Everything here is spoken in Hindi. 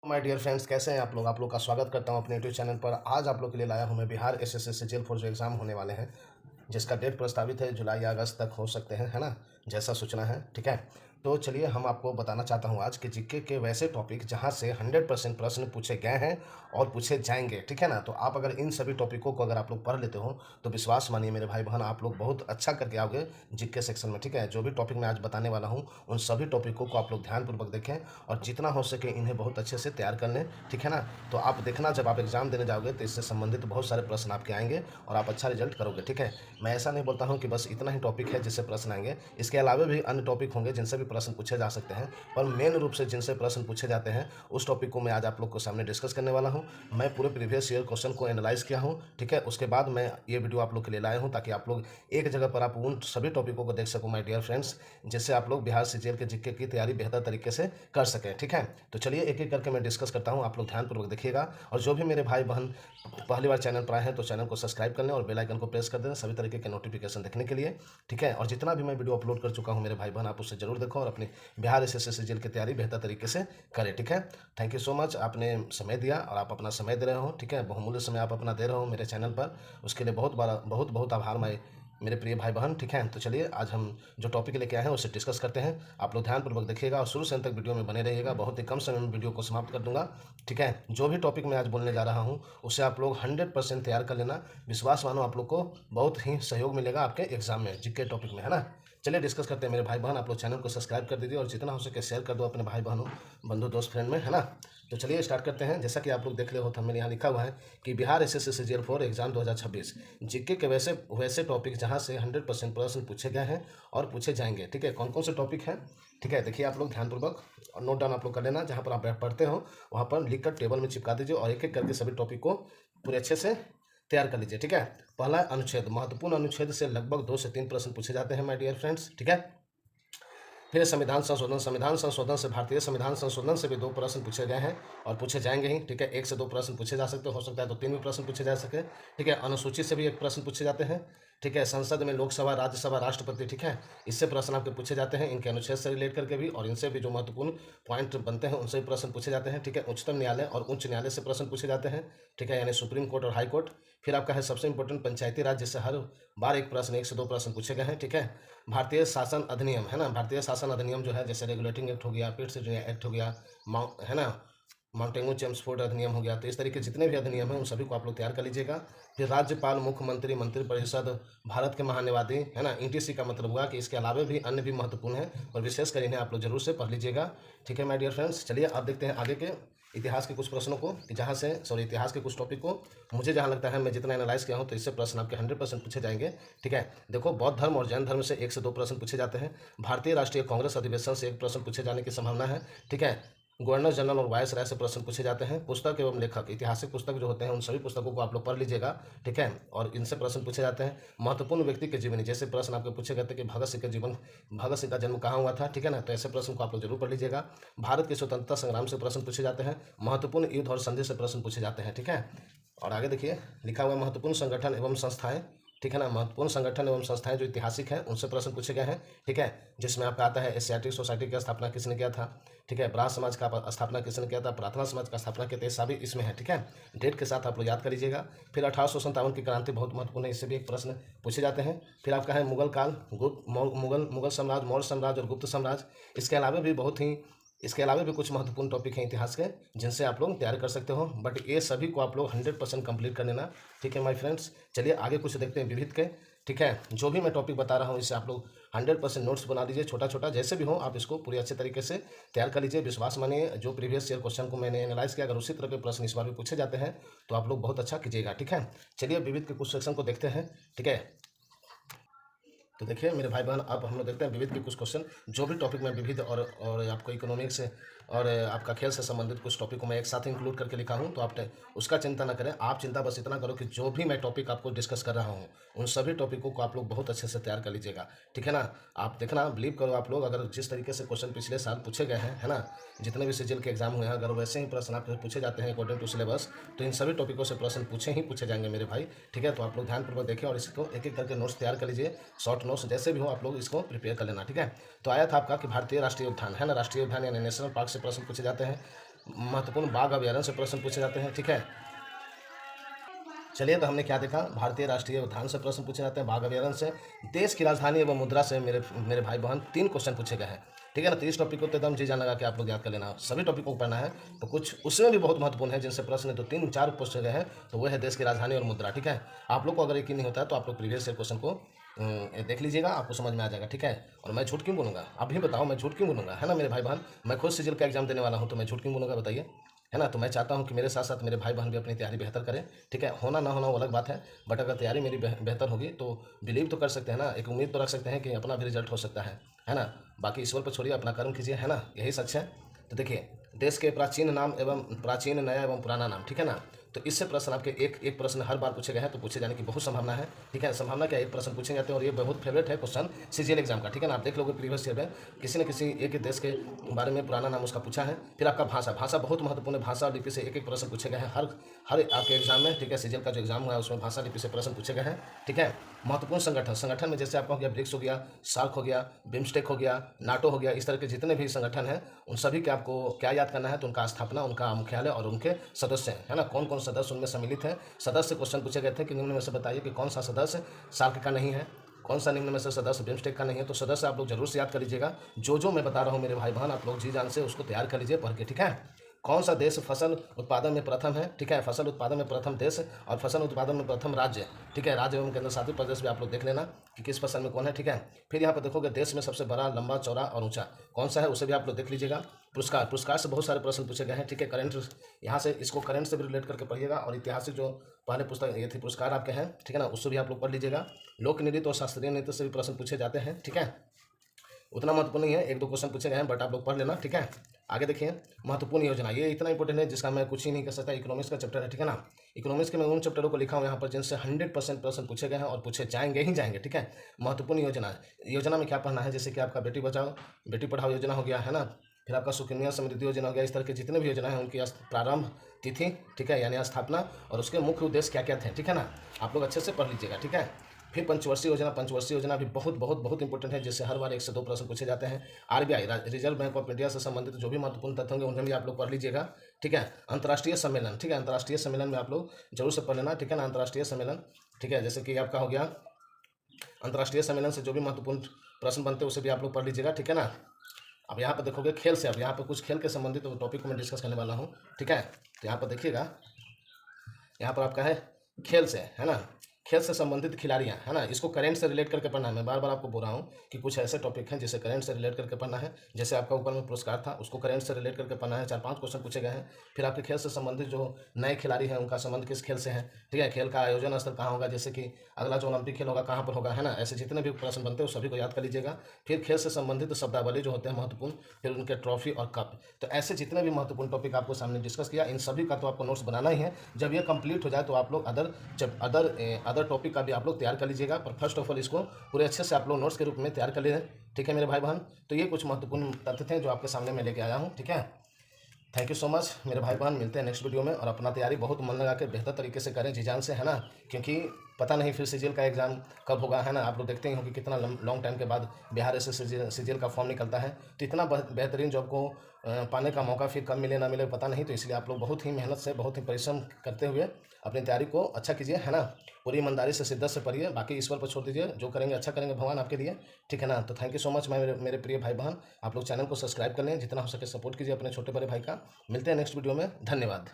माय डियर फ्रेंड्स, कैसे हैं आप लोग का स्वागत करता हूं अपने यूट्यूब चैनल पर। आज आप लोग के लिए लाया हूं मैं बिहार एसएससी सीजीएल 4 जो एग्ज़ाम होने वाले हैं, जिसका डेट प्रस्तावित है जुलाई या अगस्त तक हो सकते हैं, है ना, जैसा सूचना है। ठीक है, तो चलिए हम आपको बताना चाहता हूं आज कि जीके के वैसे टॉपिक जहां से 100% प्रश्न पूछे गए हैं और पूछे जाएंगे। ठीक है ना, तो आप अगर इन सभी टॉपिकों को अगर आप लोग पढ़ लेते हो तो विश्वास मानिए मेरे भाई बहन, आप लोग बहुत अच्छा करके आओगे जीके सेक्शन में। ठीक है, जो भी टॉपिक मैं आज बताने वाला हूँ उन सभी टॉपिकों को आप लोग ध्यानपूर्वक देखें और जितना हो सके इन्हें बहुत अच्छे से तैयार कर लें। ठीक है ना, तो आप देखना जब आप एग्ज़ाम देने जाओगे तो इससे संबंधित बहुत सारे प्रश्न आपके आएंगे और आप अच्छा रिजल्ट करोगे। ठीक है, मैं ऐसा नहीं बोलता हूँ कि बस इतना ही टॉपिक है जिससे प्रश्न आएंगे, इसके अलावा भी अन्य टॉपिक होंगे जिनसे भी प्रश्न पूछे जा सकते हैं, पर मेन रूप से जिनसे प्रश्न पूछे जाते हैं उस टॉपिक को मैं आज आप लोग को सामने डिस्कस करने वाला हूँ। मैं पूरे प्रीवियस ईयर क्वेश्चन को एनालाइज किया हूँ। ठीक है, उसके बाद मैं ये वीडियो आप लोग के लिए लाया हूँ ताकि आप लोग एक जगह पर आप उन सभी टॉपिकों को देख सको माय डियर फ्रेंड्स, जिससे आप लोग बिहार सीजीएल के जीके की तैयारी बेहतर तरीके से कर सकें। ठीक है, तो चलिए एक एक करके मैं डिस्कस करता हूँ, आप लोग ध्यानपूर्वक देखिएगा। और जो भी मेरे भाई बहन पहली बार चैनल पर आए हैं तो चैनल को सब्सक्राइब कर लें और बेल आइकन को प्रेस कर दें सभी तरीके के नोटिफिकेशन देखने के लिए। ठीक है, और जितना भी मैं वीडियो अपलोड कर चुका हूँ मेरे भाई बहन, आप उससे जरूर देखो और अपनी बिहार एसएससी सीजीएल की तैयारी बेहतर तरीके से करें। ठीक है, थैंक यू सो मच, आपने समय दिया और आप अपना समय दे रहे हो। ठीक है, बहुमूल्य समय आप अपना दे रहे हो मेरे चैनल पर, उसके लिए बहुत बहुत आभार मैं मेरे प्रिय भाई बहन। ठीक है, तो चलिए आज हम जो टॉपिक लेके आए हैं उससे डिस्कस करते हैं। आप लोग ध्यानपूर्वक देखिएगा और शुरू से अंत तक वीडियो में बने रहिएगा, बहुत ही कम समय में वीडियो को समाप्त कर दूंगा। ठीक है, जो भी टॉपिक मैं आज बोलने जा रहा हूँ उसे आप लोग 100% तैयार कर लेना। विश्वास मानो आप लोग को बहुत ही सहयोग मिलेगा आपके एग्जाम में जीके टॉपिक में, है ना। चलिए डिस्कस करते हैं मेरे भाई बहन, आप लोग चैनल को सब्सक्राइब कर दीजिए और जितना हो सके शेयर कर दो अपने भाई बहनों, बंधु, दोस्त, फ्रेंड में, है ना। तो चलिए स्टार्ट करते हैं। जैसा कि आप लोग देख रहे हो, मैंने यहाँ लिखा हुआ है कि Bihar SSC CGL 4 exam 2026 GK के वैसे वैसे टॉपिक जहाँ से 100% प्रश्न पूछे गए हैं और पूछे जाएंगे। ठीक है, कौन कौन से टॉपिक हैं? ठीक है, देखिए आप लोग ध्यानपूर्वक नोट डाउन आप लोग कर लेना, जहाँ पर आप पढ़ते हो वहाँ पर लिख कर टेबल में चिपका दीजिए और एक एक करके सभी टॉपिक को पूरे अच्छे से तैयार कर लीजिए। ठीक है, पहला अनुच्छेद, महत्वपूर्ण अनुच्छेद से लगभग 2 से 3 प्रश्न पूछे जाते हैं माय डियर फ्रेंड्स। ठीक है, फिर संविधान संशोधन से भारतीय संविधान संशोधन से भी 2 प्रश्न पूछे गए हैं और पूछे जाएंगे ही। ठीक है, 1 से 2 प्रश्न पूछे जा सकते हो सकता है तो 3 भी प्रश्न पूछे जा सके। ठीक है, अनुसूची से भी 1 प्रश्न पूछे जाते हैं। ठीक है, संसद में लोकसभा, राज्यसभा, राष्ट्रपति, ठीक है, इससे प्रश्न आपके पूछे जाते हैं, इनके अनुच्छेद से रिलेट करके भी, और इनसे भी जो महत्वपूर्ण पॉइंट बनते हैं उनसे भी प्रश्न पूछे जाते हैं। ठीक है, उच्चतम न्यायालय और उच्च न्यायालय से प्रश्न पूछे जाते हैं। ठीक है, यानी सुप्रीम कोर्ट और हाई कोर्ट। फिर आपका है सबसे इंपॉर्टेंट पंचायती राज, जिससे हर बार 1 से 2 प्रश्न पूछे गए हैं। ठीक है, भारतीय शासन अधिनियम, है ना, भारतीय शासन अधिनियम जो है, जैसे रेगुलेटिंग एक्ट हो गया, पिट्स एक्ट हो गया, है ना, माउंटेन्यू चेम्सफोर्ड अधिनियम हो गया। तो इस तरीके जितने भी अधिनियम हैं उन सभी को आप लोग तैयार कर लीजिएगा। फिर राज्यपाल, मुख्यमंत्री, मंत्रिपरिषद, भारत के महानिवादी, है ना, ईटीसी का मतलब हुआ कि इसके अलावा भी अन्य भी महत्वपूर्ण है और विशेषकर इन्हें आप लोग जरूर से पढ़ लीजिएगा। ठीक है माय डियर फ्रेंड्स, चलिए अब देखते हैं आगे के इतिहास के कुछ प्रश्नों को, कि जहाँ से इतिहास के कुछ टॉपिक को मुझे जहाँ लगता है, मैं जितना एनालाइज किया हूँ तो इससे प्रश्न आपके 100% पूछे जाएंगे। ठीक है, देखो, बौद्ध धर्म और जैन धर्म से 1 से 2 प्रश्न पूछे जाते हैं। भारतीय राष्ट्रीय कांग्रेस अधिवेशन से 1 प्रश्न पूछे जाने की संभावना है। ठीक है, गवर्नर जनरल और वायस राय से प्रश्न पूछे जाते हैं। पुस्तक एवं लेखक, ऐतिहासिक पुस्तक जो होते हैं उन सभी पुस्तकों को आप लोग पढ़ लीजिएगा। ठीक है, और इनसे प्रश्न पूछे जाते हैं। महत्वपूर्ण व्यक्ति के जीवनी, जैसे प्रश्न आपके पूछे गए थे कि भगत सिंह का जन्म कहाँ हुआ था। ठीक है ना, तो ऐसे प्रश्न को आप लोग जरूर पढ़ लीजिएगा। भारत के स्वतंत्रता संग्राम से प्रश्न पूछे जाते हैं। महत्वपूर्ण युद्ध और संधि से प्रश्न पूछे जाते हैं। ठीक है, और आगे देखिए लिखा हुआ है महत्वपूर्ण संगठन एवं संस्थाएं। ठीक है ना, महत्वपूर्ण संगठन एवं संस्थाएं जो ऐतिहासिक हैं उनसे प्रश्न पूछे गए हैं। ठीक है, जिसमें आपका आता है एशियाटिक सोसाइटी की स्थापना किसने किया था। ठीक है, ब्राह्म समाज का स्थापना किसने किया था, प्रार्थना समाज का स्थापना किया था, सभी इसमें है। ठीक है, डेट के साथ आप लोग याद कर लीजिएगा। फिर 1857 की क्रांति बहुत महत्वपूर्ण है, इससे भी 1 प्रश्न पूछे जाते हैं। फिर आपका है मुगल काल, मुगल साम्राज्य, मौर्य साम्राज्य और गुप्त साम्राज्य। इसके अलावा भी कुछ महत्वपूर्ण टॉपिक हैं इतिहास के, जिनसे आप लोग तैयार कर सकते हो, बट ये सभी को आप लोग 100% कंप्लीट कर लेना। ठीक है माय फ्रेंड्स, चलिए आगे कुछ देखते हैं विविध के। ठीक है, जो भी मैं टॉपिक बता रहा हूँ इससे आप लोग 100% नोट्स बना लीजिए, छोटा छोटा जैसे भी हो आप इसको पूरी अच्छे तरीके से तैयार कर लीजिए। विश्वास मानिए, जो प्रीवियस ईयर क्वेश्चन को मैंने एनालाइज किया, अगर उसी तरह के प्रश्न इस बार भी पूछे जाते हैं तो आप लोग बहुत अच्छा कीजिएगा। ठीक है, चलिए विविध के कुछ सेक्शन को देखते हैं। ठीक है, तो देखिए मेरे भाई बहन, अब हम लोग देखते हैं विविध के कुछ क्वेश्चन। जो भी टॉपिक में विविध और आपको इकोनॉमिक्स से और आपका खेल से संबंधित कुछ टॉपिक को मैं एक साथ इंक्लूड करके लिखा हूं, तो आप उसका चिंता ना करें। आप चिंता बस इतना करो कि जो भी मैं टॉपिक आपको डिस्कस कर रहा हूं उन सभी टॉपिकों को आप लोग बहुत अच्छे से तैयार कर लीजिएगा। ठीक है ना, आप देखना, बिलीव करो आप लोग, अगर जिस तरीके से क्वेश्चन पिछले साल पूछे गए हैं, है ना, जितने भी सीजीएल के एग्जाम हुए हैं, अगर वैसे ही प्रश्न आपसे पूछे जाते हैं अकॉर्डिंग टू सिलेबस, तो इन सभी टॉपिकों से प्रश्न पूछे जाएंगे मेरे भाई। ठीक है, तो आप लोग ध्यानपूर्वक देखें और इसको एक एक करके नोट्स तैयार कर लीजिए, शॉर्ट नोट्स जैसे भी हो आप लोग इसको प्रिपेयर कर लेना। ठीक है, तो आया था आपका कि भारतीय राष्ट्रीय उद्यान, है ना, राष्ट्रीय उद्यान यानी नेशनल पार्क से प्रश्न पूछे जाते हैं। महत्वपूर्ण बाघ अभयारण्य से प्रश्न पूछे जाते हैं। ठीक है, चलिए तो हमने क्या देखा, भारतीय राष्ट्रीय उद्यान से प्रश्न पूछे जाते हैं, बाघ अभयारण्य से, देश की राजधानी एवं मुद्रा से मेरे मेरे भाई बहन 3 क्वेश्चन पूछे गए हैं। ठीक है ना, तो इस टॉपिक को तो एकदम जी जान लगा कि आप लोग याद कर लेना, सभी टॉपिकों को पढ़ना है। तो कुछ उसमें भी बहुत महत्वपूर्ण है जिनसे प्रश्न तो 3-4 पूछे गए हैं, तो वो है देश की राजधानी और मुद्रा। ठीक है, आप लोग को अगर यकीन नहीं होता है तो आप लोग प्रीवियस ईयर क्वेश्चन को देख लीजिएगा, आपको समझ में आ जाएगा। ठीक है, और मैं झूठ क्यों बोलूँगा, आप भी बताओ मैं झूठ क्यों बोलूँगा, है ना मेरे भाई बहन, मैं खुद सिजिल का एग्जाम देने वाला हूँ तो मैं झूठ क्यों बोलूँगा बताइए, है ना। तो मैं चाहता हूँ कि मेरे साथ साथ मेरे भाई बहन भी अपनी तैयारी बेहतर करें। ठीक है, होना ना होना वो अलग बात है, बट अगर तैयारी मेरी बेहतर होगी तो बिलीव तो कर सकते हैं ना, एक उम्मीद तो रख सकते हैं कि अपना भी रिजल्ट हो सकता है ना। बाकी ईश्वर पर छोड़िए, अपना कर्म कीजिए, है ना, यही सच है। तो देखिए, देश के प्राचीन नाम एवं प्राचीन, नया एवं पुराना नाम। ठीक है ना, तो इससे प्रश्न आपके एक प्रश्न हर बार पूछे गए हैं, तो पूछे जाने की बहुत संभावना है। ठीक है, संभावना क्या, एक प्रश्न पूछे जाते हैं और ये बहुत फेवरेट है क्वेश्चन सीजीएल एग्जाम का। ठीक है ना, आप देख लोगे प्रीवियस ईयर में किसी न किसी एक देश के बारे में पुराना नाम उसका पूछा है। फिर आपका भाषा बहुत महत्वपूर्ण है, भाषा लिपि से एक प्रश्न पूछे गए हैं हर आपके एग्जाम में। ठीक है, सीजीएल का जो एग्जाम हुआ है उसमें भाषा लिपि से प्रश्न पूछे गए हैं। ठीक है, महत्वपूर्ण संगठन में जैसे आपका हो गया ब्रिक्स हो गया, सार्क हो गया, बिम्स्टेक हो गया, नाटो हो गया, इस तरह के जितने भी संगठन हैं उन सभी के आपको क्या याद करना है, तो उनका स्थापना, उनका मुख्यालय और उनके सदस्य, है ना, कौन कौन सदस्य उनमें सम्मिलित है। सदस्य क्वेश्चन पूछे गए थे कि निम्न में से बताइए कि कौन सा सदस्य सार्क का नहीं है, कौन सा निम्न में से सदस्य बिम्स्टेक का नहीं है। तो सदस्य आप लोग जरूर से याद कर लीजिएगा, जो मैं बता रहा हूँ मेरे भाई बहन, आप लोग जी जान से उसको तैयार कर लीजिए पढ़ के। ठीक है, कौन सा देश फसल उत्पादन में प्रथम है। ठीक है, फसल उत्पादन में प्रथम देश और फसल उत्पादन में प्रथम राज्य। ठीक है, राज्य एवं केंद्र शासित प्रदेश भी आप लोग देख लेना कि किस फसल में कौन है। ठीक है, फिर यहाँ पर देखोगे देश में सबसे बड़ा, लंबा, चौड़ा और ऊंचा कौन सा है, उसे भी आप लोग देख लीजिएगा। पुरस्कार से बहुत सारे प्रश्न पूछे गए हैं। ठीक है, करंट यहाँ से इसको करंट से भी रिलेट करके पढ़िएगा, और ऐतिहासिक जो पहले पुस्तक ये थी पुरस्कार आपके हैं, ठीक है ना, उससे भी आप लोग पढ़ लीजिएगा। लोक नृत्य और शास्त्रीय नृत्य से भी प्रश्न पूछे जाते हैं। ठीक है, उतना महत्वपूर्ण नहीं है, 1-2 क्वेश्चन पूछे गए हैं, बट आप लोग पढ़ लेना। ठीक है, आगे देखिए, महत्वपूर्ण योजना, ये इतना इंपॉर्टेंट है जिसका मैं कुछ ही नहीं कर सकता। इकोनॉमिक्स का चैप्टर है। ठीक है ना, इकोनॉमिक्स के मैं उन चैप्टरों को लिखा हूँ यहाँ पर जिनसे 100% प्रश्न पूछे गए हैं और पूछे जाएंगे ही जाएंगे। ठीक है, महत्वपूर्ण योजना में क्या पढ़ना है, जैसे कि आपका बेटी बचाओ बेटी पढ़ाओ योजना हो गया, है ना, फिर आपका सुकन्या समृद्धि योजना हो गया। इस तरह के जितने भी योजना है उनकी प्रारंभ तिथि, ठीक है, यानी स्थापना, और उसके मुख्य उद्देश्य क्या क्या थे। ठीक है ना, आप लोग अच्छे से पढ़ लीजिएगा। ठीक है, फिर पंचवर्षीय योजना भी बहुत इंपॉर्टेंट है, जिससे हर बार 1 से 2 प्रश्न पूछे जाते हैं। RBI, reserve bank of India से संबंधित जो भी महत्वपूर्ण तथ्य होंगे उन्हें भी आप लोग पढ़ लीजिएगा। ठीक है, अंतर्राष्ट्रीय सम्मेलन, ठीक है, अंतर्राष्ट्रीय सम्मेलन में आप लोग जरूर से पढ़ लेना। ठीक है ना, अंतर्राष्ट्रीय सम्मेलन, ठीक है, जैसे कि आपका हो गया अंतर्राष्ट्रीय सम्मेलन से जो भी महत्वपूर्ण प्रश्न बनते हैं उसे भी आप लोग पढ़ लीजिएगा। ठीक है ना, अब यहाँ पर देखोगे खेल से, अब यहाँ पर कुछ खेल के संबंधित टॉपिक को मैं डिस्कस करने वाला हूँ। ठीक है, तो यहाँ पर देखिएगा, यहाँ पर आपका है खेल से, है ना, खेल से संबंधित खिलाड़ियाँ, है ना, इसको करंट से रिलेट करके पढ़ना है। मैं बार बार आपको बोल रहा हूँ कि कुछ ऐसे टॉपिक हैं जिसे करंट से रिलेट करके पढ़ना है। जैसे आपका ऊपर में पुरस्कार था, उसको करंट से रिलेट करके पढ़ना है, 4-5 क्वेश्चन पूछे गए हैं। फिर आपके खेल से संबंधित जो नए खिलाड़ी हैं उनका संबंध किस खेल से है। ठीक है, खेल का आयोजन स्थल कहाँ होगा, जैसे कि अगला जो ओलंपिक खेल होगा कहाँ पर होगा, है ना, ऐसे जितने भी प्रश्न बनते हैं सभी को याद कर लीजिएगा। फिर खेल से संबंधित शब्दावली जो होते हैं महत्वपूर्ण, फिर उनके ट्रॉफी और कप, तो ऐसे जितने भी महत्वपूर्ण टॉपिक आपको सामने डिस्कस किया, इन सभी का तो आपको नोट्स बनाना ही है। जब ये कंप्लीट हो जाए तो आप लोग अदर टॉपिक का भी आप लोग तैयार कर लीजिएगा, पर फर्स्ट ऑफ ऑल इसको पूरे अच्छे से आप लोग नोट्स के रूप में तैयार कर ले। ठीक है मेरे भाई बहन, तो ये कुछ महत्वपूर्ण तथ्य थे जो आपके सामने मैं लेके आया हूँ। ठीक है, थैंक यू सो मच मेरे भाई बहन, मिलते हैं नेक्स्ट वीडियो में। और अपना तैयारी बहुत मन लगा के बेहतर तरीके से करें, जी जान से, है ना, क्योंकि पता नहीं फिर सीजीएल का एग्जाम कब होगा, है ना। आप लोग देखते ही हो कि कितना लॉन्ग टाइम के बाद बिहार से सीजीएल का फॉर्म निकलता है, तो इतना बेहतरीन जॉब को पाने का मौका फिर कब मिले ना मिले पता नहीं। तो इसलिए आप लोग बहुत ही मेहनत से, बहुत ही परिश्रम करते हुए अपनी तैयारी को अच्छा कीजिए, है ना, पूरी ईमानदारी से, शिद्दत से पढ़िए। बाकी ईश्वर पर छोड़ दीजिए, जो करेंगे अच्छा करेंगे भगवान आपके लिए। ठीक है ना, तो थैंक यू सो मच मेरे प्रिय भाई बहन, आप लोग चैनल को सब्सक्राइब कर लें, जितना हो सके सपोर्ट कीजिए अपने छोटे बड़े भाई का। मिलते हैं नेक्स्ट वीडियो में, धन्यवाद।